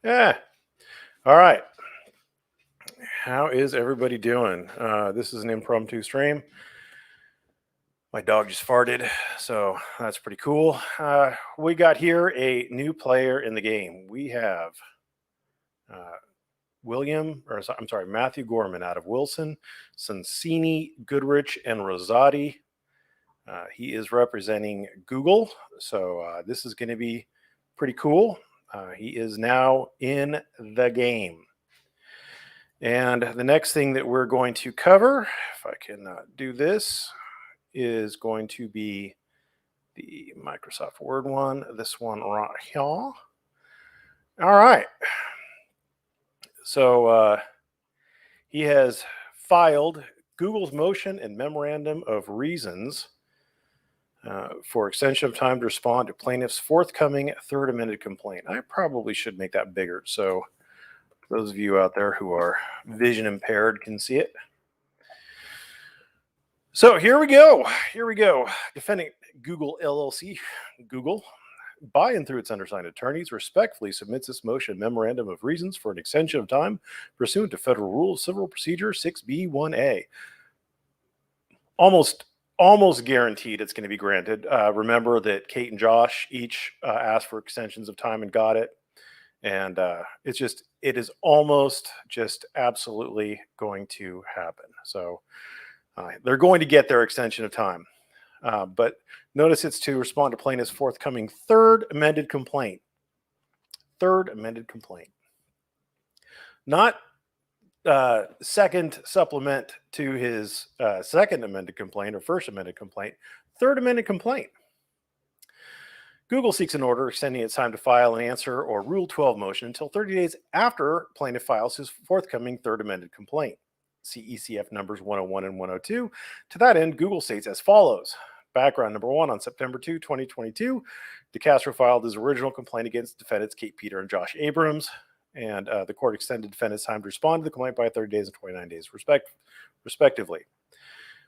Yeah. All right. How is everybody doing? This is an impromptu stream. My dog just farted, so that's pretty cool. We got here a new player in the game. We have uh, Matthew Gorman out of Wilson, Sonsini, Goodrich, and Rosati. He is representing Google, so this is going to be pretty cool. He is now in the game. And the next thing that we're going to cover, if I can do this, is going to be the Microsoft Word one. This one right here. All right. So he has filed Google's motion and memorandum of reasons for extension of time to respond to plaintiff's forthcoming third amended complaint. I probably should make that bigger so those of you out there who are vision impaired can see it. So here we go. Defending Google LLC, Google, by and through its undersigned attorneys, respectfully submits this motion memorandum of reasons for an extension of time pursuant to Federal Rule of Civil Procedure 6B1A. Almost guaranteed it's going to be granted. Remember that Kate and Josh each asked for extensions of time and got it. And it is almost just absolutely going to happen. So they're going to get their extension of time. But notice it's to respond to plaintiff's forthcoming third amended complaint. Not second supplement to his second amended complaint or first amended complaint. Third amended complaint. Google seeks an order extending its time to file an answer or Rule 12 motion until 30 days after plaintiff files his forthcoming third amended complaint. See ECF numbers 101 and 102. To that end, Google states as follows. Background number 1, on September 2, 2022, Decastro filed his original complaint against defendants Kate Peter and Josh Abrams, and the court extended defendants' time to respond to the complaint by 30 days and 29 days, respectively.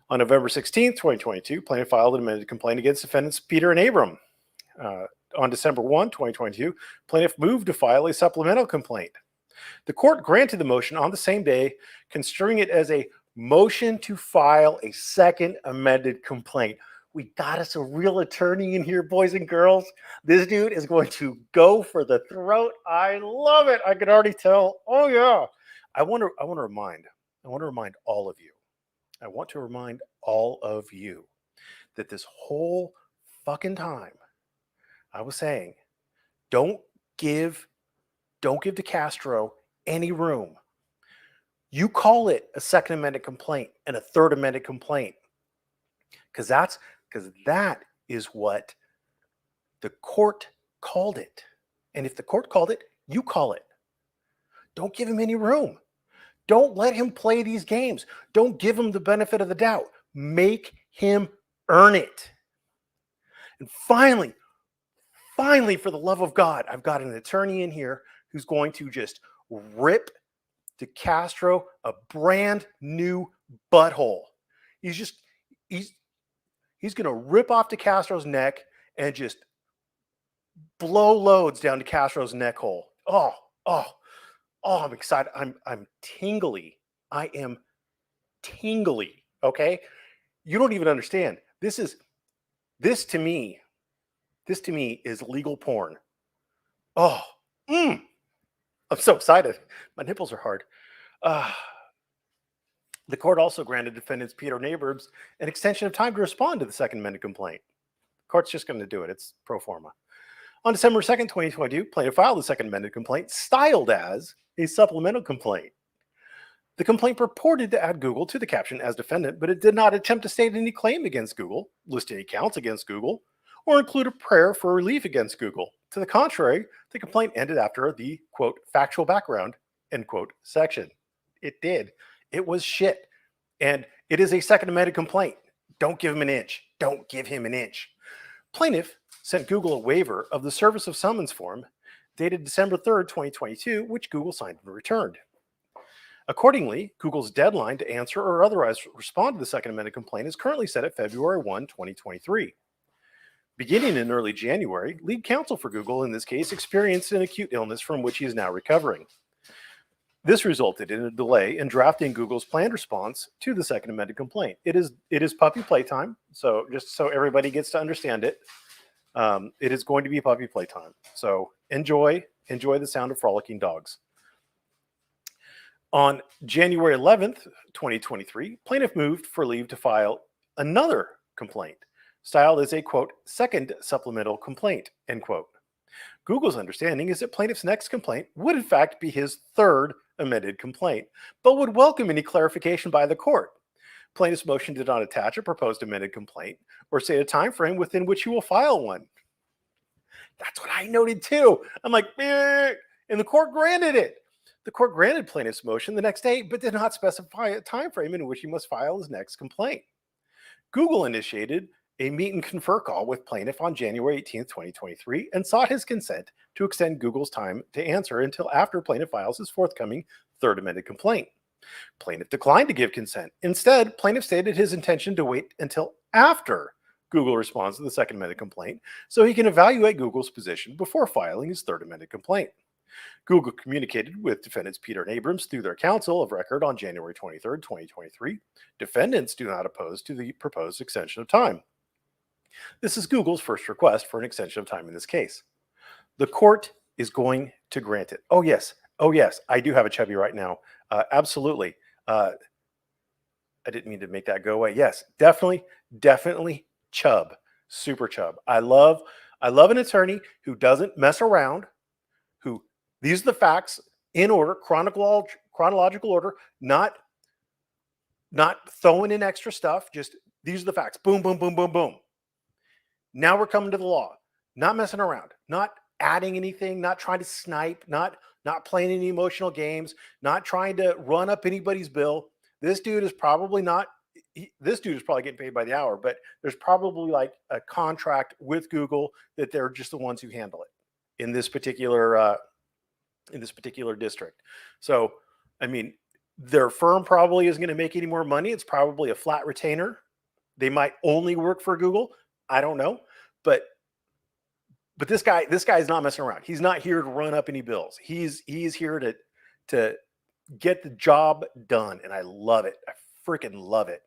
On November 16, 2022, plaintiff filed an amended complaint against defendants Peter and Abrams. On December 1, 2022, plaintiff moved to file a supplemental complaint. The court granted the motion on the same day, construing it as a motion to file a second amended complaint. We got us a real attorney in here, boys and girls. This dude is going to go for the throat. I love it. I can already tell. Oh yeah. I want to remind all of you. I want to remind all of you that this whole fucking time I was saying, don't give Decastro any room. You call it a second amended complaint and a third amended complaint. Because that is what the court called it. And if the court called it, you call it. Don't give him any room. Don't let him play these games. Don't give him the benefit of the doubt. Make him earn it. And finally, for the love of God, I've got an attorney in here who's going to just rip Decastro a brand new butthole. He's going to rip off Decastro's neck and just blow loads down Decastro's neck hole. Oh, I'm excited. I'm tingly. I am tingly. Okay. You don't even understand. This to me is legal porn. Oh, I'm so excited. My nipples are hard. The court also granted defendants Peter and Abrams an extension of time to respond to the second amended complaint. The court's just going to do it. It's pro forma. On December 2nd, 2022, plaintiff filed the second amended complaint styled as a supplemental complaint. The complaint purported to add Google to the caption as defendant, but it did not attempt to state any claim against Google, list any counts against Google, or include a prayer for relief against Google. To the contrary, the complaint ended after the, quote, factual background, end quote, section. It did. It was shit. And it is a second amended complaint. Don't give him an inch. Don't give him an inch. Plaintiff sent Google a waiver of the service of summons form dated December 3rd, 2022, which Google signed and returned. Accordingly, Google's deadline to answer or otherwise respond to the second amended complaint is currently set at February 1, 2023. Beginning in early January, lead counsel for Google in this case experienced an acute illness from which he is now recovering. This resulted in a delay in drafting Google's planned response to the second amended complaint. It is puppy playtime, so just so everybody gets to understand it, it is going to be puppy playtime. So enjoy the sound of frolicking dogs. On January 11th, 2023, plaintiff moved for leave to file another complaint, styled as a, quote, second supplemental complaint, end quote. Google's understanding is that plaintiff's next complaint would in fact be his third amended complaint, but would welcome any clarification by the court. Plaintiff's motion did not attach a proposed amended complaint or state a time frame within which he will file one. That's what I noted too. I'm like, and the court granted it. The court granted plaintiff's motion the next day, but did not specify a time frame in which he must file his next complaint. Google initiated a meet and confer call with plaintiff on January 18, 2023, and sought his consent to extend Google's time to answer until after plaintiff files his forthcoming third amended complaint. Plaintiff declined to give consent. Instead, plaintiff stated his intention to wait until after Google responds to the second amended complaint so he can evaluate Google's position before filing his third amended complaint. Google communicated with defendants Peter and Abrams through their counsel of record on January 23, 2023. Defendants do not oppose to the proposed extension of time. This is Google's first request for an extension of time in this case. The court is going to grant it. Oh, yes. I do have a chubby right now. Absolutely. I didn't mean to make that go away. Yes, definitely chub. Super chub. I love an attorney who doesn't mess around, who these are the facts in order, chronological order, not throwing in extra stuff. Just these are the facts. Boom, boom, boom, boom, boom. Now we're coming to the law. Not messing around. Not adding anything. Not trying to snipe. Not playing any emotional games. Not trying to run up anybody's bill. This dude is probably getting paid by the hour, but there's probably like a contract with Google that they're just the ones who handle it in this particular district. So, I mean, their firm probably isn't going to make any more money. It's probably a flat retainer. They might only work for Google. I don't know, but this guy is not messing around. He's not here to run up any bills. He's here to get the job done, and I love it. I freaking love it.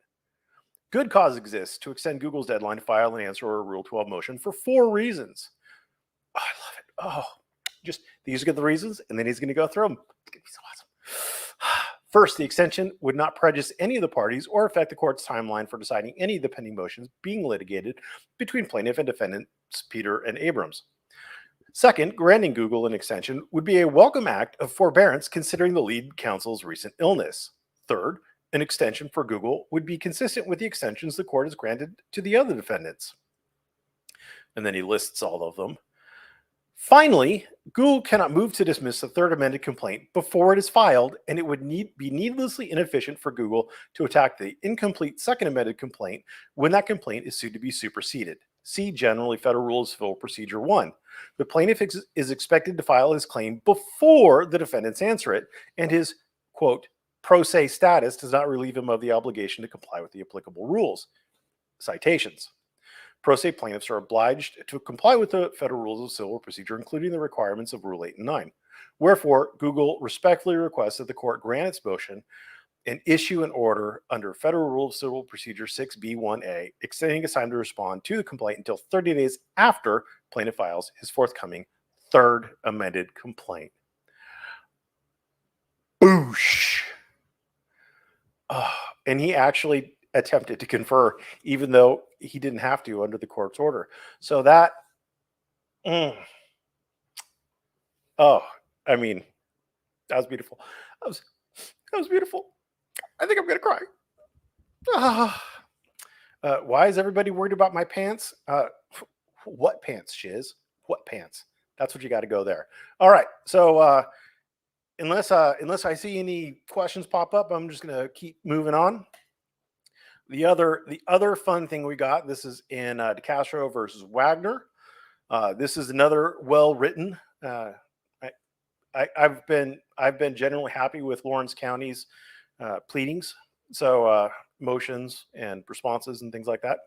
Good cause exists to extend Google's deadline to file an answer or a Rule 12 motion for 4 reasons. Oh, I love it. Oh, just these are the reasons, and then he's going to go through them. It's going to be so awesome. First, the extension would not prejudice any of the parties or affect the court's timeline for deciding any of the pending motions being litigated between plaintiff and defendants Peter and Abrams. Second, granting Google an extension would be a welcome act of forbearance considering the lead counsel's recent illness. Third, an extension for Google would be consistent with the extensions the court has granted to the other defendants. And then he lists all of them. Finally, Google cannot move to dismiss the third amended complaint before it is filed, and it would be needlessly inefficient for Google to attack the incomplete second amended complaint when that complaint is soon to be superseded. See generally Federal Rules of Civil Procedure 1. The plaintiff is expected to file his claim before the defendants answer it, and his, quote, pro se status does not relieve him of the obligation to comply with the applicable rules. Citations. Pro se plaintiffs are obliged to comply with the Federal Rules of Civil Procedure, including the requirements of Rule 8 and 9. Wherefore, Google respectfully requests that the court grant its motion and issue an order under Federal Rule of Civil Procedure 6B1A, extending his time to respond to the complaint until 30 days after plaintiff files his forthcoming third amended complaint. Boosh! Oh, and he actually attempted to confer, even though he didn't have to under the court's order. So that, I mean, that was beautiful. That was beautiful. I think I'm gonna cry. Why is everybody worried about my pants? What pants, Shiz? What pants? That's what you got to go there. All right. So unless I see any questions pop up, I'm just gonna keep moving on. The other fun thing we got, this is in Decastro versus Wagner. This is another well-written. I've been generally happy with Lawrence County's pleadings, so motions and responses and things like that.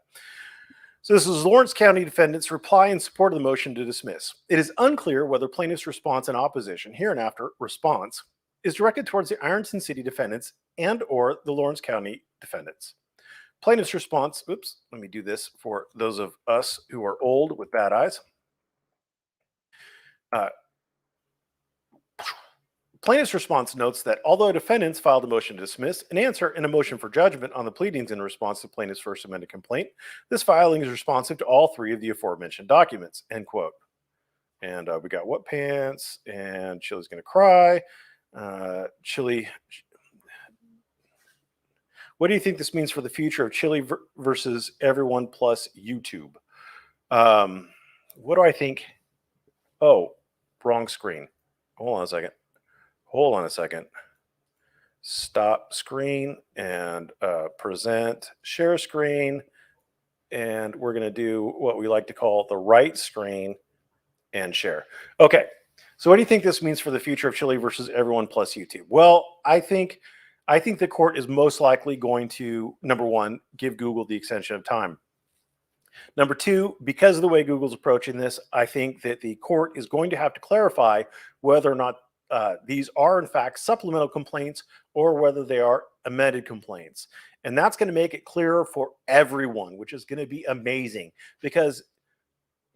So this is Lawrence County defendants' reply in support of the motion to dismiss. It is unclear whether plaintiff's response and opposition, hereinafter response, is directed towards the Ironton City defendants and or the Lawrence County defendants. Plaintiff's response, oops, let me do this for those of us who are old with bad eyes. Plaintiff's response notes that although defendants filed a motion to dismiss, an answer, and a motion for judgment on the pleadings in response to plaintiff's first amended complaint, this filing is responsive to all three of the aforementioned documents, end quote. And we got what pants, and Chili's going to cry. Chili, what do you think this means for the future of Chili versus everyone plus YouTube? What do I think? Oh, wrong screen. Hold on a second. Hold on a second. Stop screen and present, share screen. And we're going to do what we like to call the right screen and share. Okay. So what do you think this means for the future of Chili versus everyone plus YouTube? Well, I think the court is most likely going to, number one, give Google the extension of time. Number two, because of the way Google's approaching this, I think that the court is going to have to clarify whether or not these are in fact supplemental complaints or whether they are amended complaints. And that's going to make it clearer for everyone, which is going to be amazing because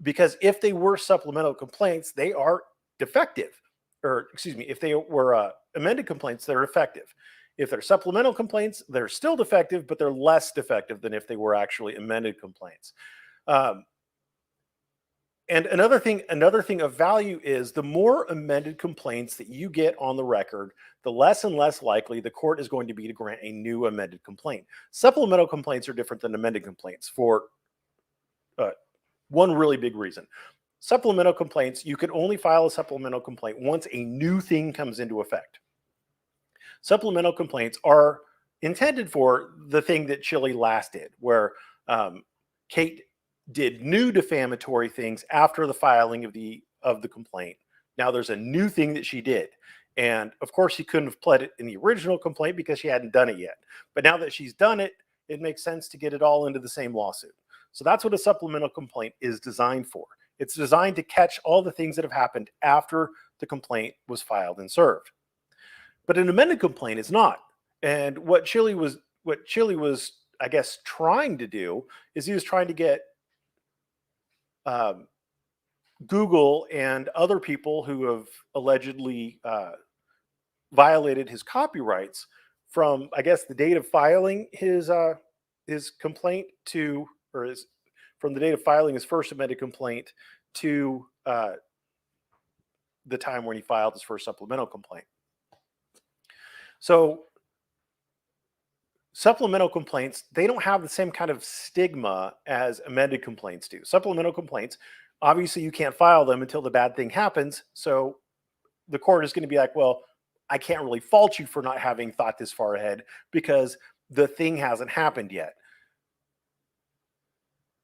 if they were supplemental complaints, they are defective, or excuse me, if they were amended complaints, they're effective. If they're supplemental complaints, they're still defective, but they're less defective than if they were actually amended complaints. And another thing of value is the more amended complaints that you get on the record, the less and less likely the court is going to be to grant a new amended complaint. Supplemental complaints are different than amended complaints for one really big reason. Supplemental complaints, you can only file a supplemental complaint once a new thing comes into effect. Supplemental complaints are intended for the thing that Chili last did, where Kate did new defamatory things after the filing of the complaint. Now there's a new thing that she did. And of course, she couldn't have pled it in the original complaint because she hadn't done it yet. But now that she's done it, it makes sense to get it all into the same lawsuit. So that's what a supplemental complaint is designed for. It's designed to catch all the things that have happened after the complaint was filed and served. But an amended complaint is not. And what Chili was, I guess, trying to do is he was trying to get Google and other people who have allegedly violated his copyrights from, I guess, the date of filing his complaint to, or from the date of filing his first amended complaint to the time when he filed his first supplemental complaint. So supplemental complaints, they don't have the same kind of stigma as amended complaints do. Supplemental complaints, obviously you can't file them until the bad thing happens. So the court is going to be like, well, I can't really fault you for not having thought this far ahead because the thing hasn't happened yet.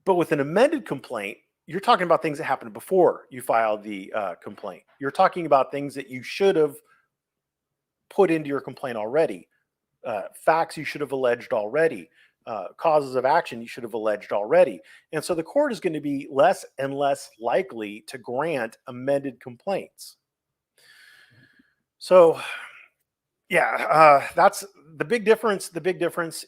But with an amended complaint, you're talking about things that happened before you filed the complaint. You're talking about things that you should have put into your complaint already. Facts you should have alleged already, causes of action you should have alleged already. And so the court is going to be less and less likely to grant amended complaints. So, yeah, that's the big difference. The big difference,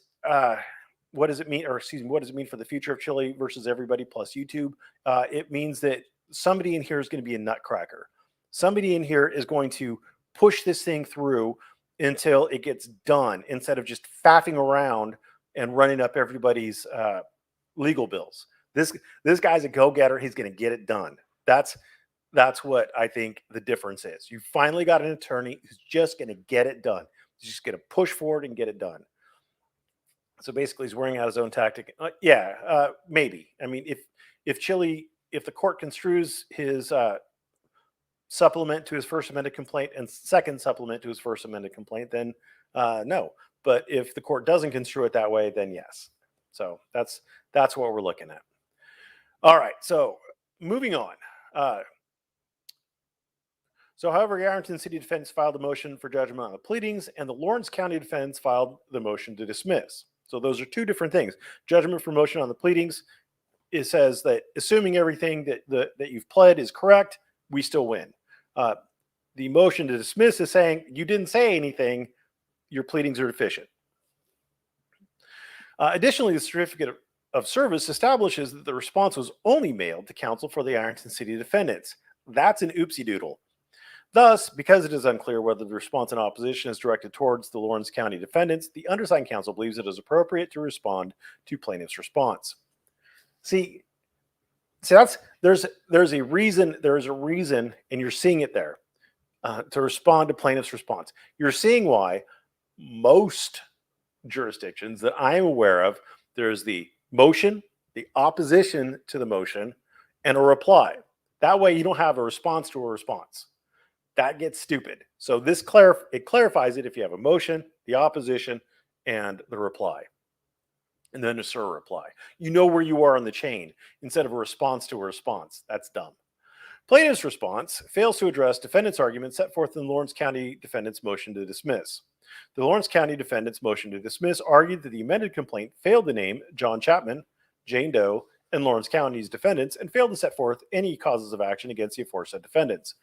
what does it mean, or excuse me, what does it mean for the future of Chili versus everybody plus YouTube? It means that somebody in here is going to be a nutcracker. Somebody in here is going to push this thing through until it gets done, instead of just faffing around and running up everybody's legal bills. This guy's a go-getter. He's going to get it done. That's what I think the difference is. You finally got an attorney who's just going to get it done. He's just going to push forward and get it done. So basically, he's wearing out his own tactic. Maybe. I mean, if the court construes his supplement to his first amended complaint and second supplement to his first amended complaint, then no. But if the court doesn't construe it that way, then yes. So that's what we're looking at. All right. So moving on. So however, the Ironton City defense filed a motion for judgment on the pleadings, and the Lawrence County defense filed the motion to dismiss. So those are two different things. Judgment for motion on the pleadings it says that assuming everything that you've pled is correct, we still win. The motion to dismiss is saying you didn't say anything, your pleadings are deficient. Additionally, the certificate of service establishes that the response was only mailed to counsel for the Ironton City defendants. That's an oopsie doodle. Thus, because it is unclear whether the response in opposition is directed towards the Lawrence County defendants, the undersigned counsel believes it is appropriate to respond to plaintiff's response. See, there's a reason, and you're seeing it there to respond to plaintiff's response. You're seeing why most jurisdictions that I am aware of, there's the motion, the opposition to the motion, and a reply. That way you don't have a response to a response. That gets stupid. So it clarifies it if you have a motion, the opposition, and the reply. And then a SIR reply. You know where you are on the chain instead of a response to a response. That's dumb. Plaintiff's response fails to address defendant's argument set forth in the Lawrence County defendant's motion to dismiss. The Lawrence County defendant's motion to dismiss argued that the amended complaint failed to name John Chapman, Jane Doe, and Lawrence County's defendants and failed to set forth any causes of action against the aforesaid defendants.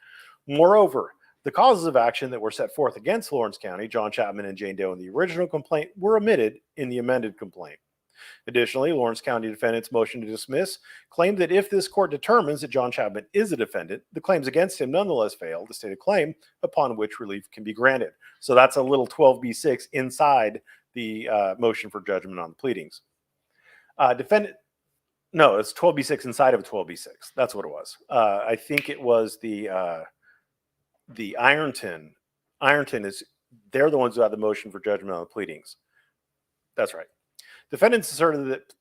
Moreover, the causes of action that were set forth against Lawrence County, John Chapman, and Jane Doe in the original complaint were omitted in the amended complaint. Additionally, Lawrence County defendant's motion to dismiss claimed that if this court determines that John Chapman is a defendant, the claims against him nonetheless fail to state a claim upon which relief can be granted. So that's a little 12b6 inside the motion for judgment on the pleadings. No, it's 12b6 inside of 12b6. That's what it was. I think it was the Ironton. Ironton they're the ones who had the motion for judgment on the pleadings. That's right. Defendants asserted that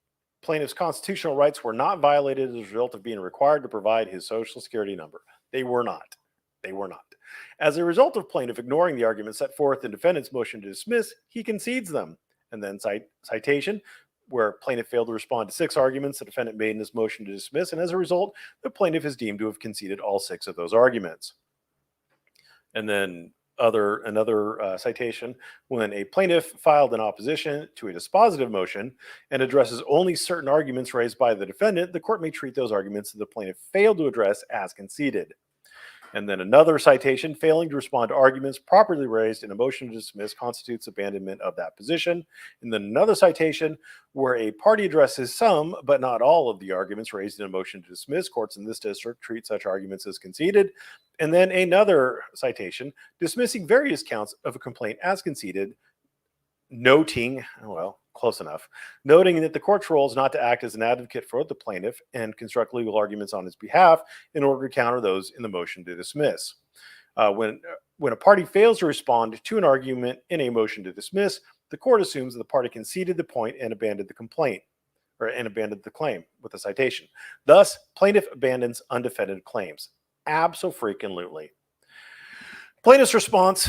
plaintiff's constitutional rights were not violated as a result of being required to provide his social security number. They were not. They were not. As a result of plaintiff ignoring the arguments set forth in defendant's motion to dismiss, he concedes them. And then citation, where plaintiff failed to respond to 6 arguments the defendant made in his motion to dismiss, and as a result, the plaintiff is deemed to have conceded all 6 of those arguments. And then another citation, when a plaintiff filed in opposition to a dispositive motion and addresses only certain arguments raised by the defendant, the court may treat those arguments that the plaintiff failed to address as conceded. And then another citation, failing to respond to arguments properly raised in a motion to dismiss constitutes abandonment of that position. And then another citation, where a party addresses some, but not all of the arguments raised in a motion to dismiss, courts in this district treat such arguments as conceded. And then another citation, dismissing various counts of a complaint as conceded, noting, well, close enough, noting that the court's role is not to act as an advocate for the plaintiff and construct legal arguments on his behalf in order to counter those in the motion to dismiss. When a party fails to respond to an argument in a motion to dismiss, the court assumes that the party conceded the point and abandoned the complaint, and abandoned the claim with a citation. Thus, plaintiff abandons undefended claims. Abso-freaking-lutely. Plaintiff's response.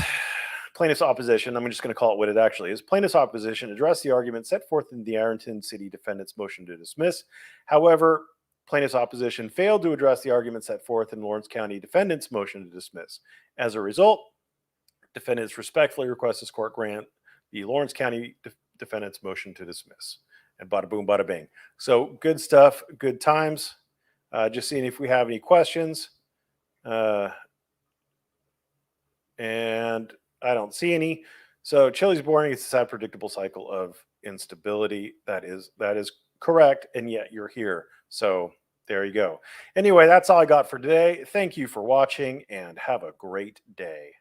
Plaintiff's opposition, I'm just going to call it what it actually is. Plaintiff's opposition addressed the argument set forth in the Ironton City defendant's motion to dismiss. However, plaintiff's opposition failed to address the argument set forth in Lawrence County defendant's motion to dismiss. As a result, defendants respectfully request this court grant the Lawrence County defendant's motion to dismiss. And bada boom, bada bing. So good stuff, good times. Just seeing if we have any questions. And I don't see any. So Chili's boring. It's a sad, predictable cycle of instability. That is correct. And yet you're here. So there you go. Anyway, that's all I got for today. Thank you for watching and have a great day.